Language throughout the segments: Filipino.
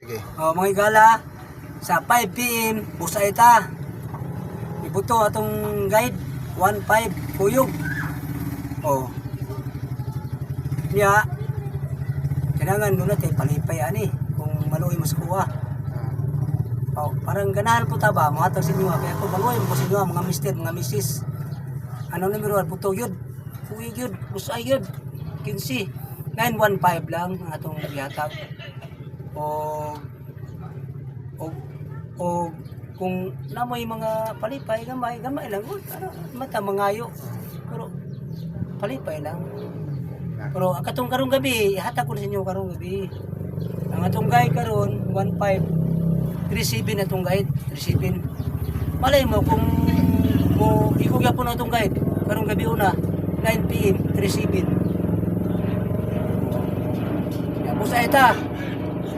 Sige. Mga igala, sa 5 PM, busa ita. Ibuto atong guide, 1.5 kuyog. Niya, kailangan nuna tayo palipay ani, kung maluoy mo sa kuha. Parang ganahan po taba, mga tag sinyo, kaya kung maluoy mo sa inyo, mga mister, mga misis. Ano numero, puto yun, kuyog yun, busa yun, 15. 915 lang ang atong yatag. O kung namoy mga palipay gamay lang mata mangayo pero palipay lang pero katong karong gabi hatag ko sa inyo karong gabi ang atong guide karon 1537 atong guide 37 malay mo kung mo ikaw gyapon atong guide karong gabi una 9 PM 37 ya busa eta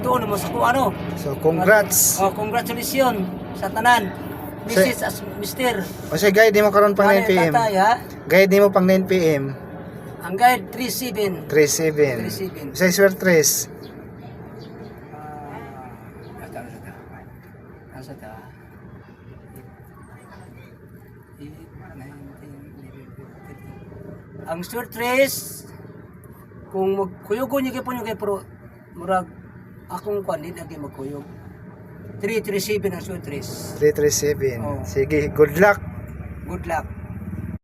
doon mo sa kung ano. So, congrats. Congratulations sa tanan. Mrs. as Mister. O sige, guide mo karon pang 9 PM. Tatay, ha? Guide mo pang 9 PM. Ang guide 37. 37. Sa swer 3. Asa ta? Ang swer 3 kung magkuyugon niyo po kay pro murag akong kwanit lagi magkuyog. 337 ang swer 3. 337. Oh. Sige, good luck. Good luck.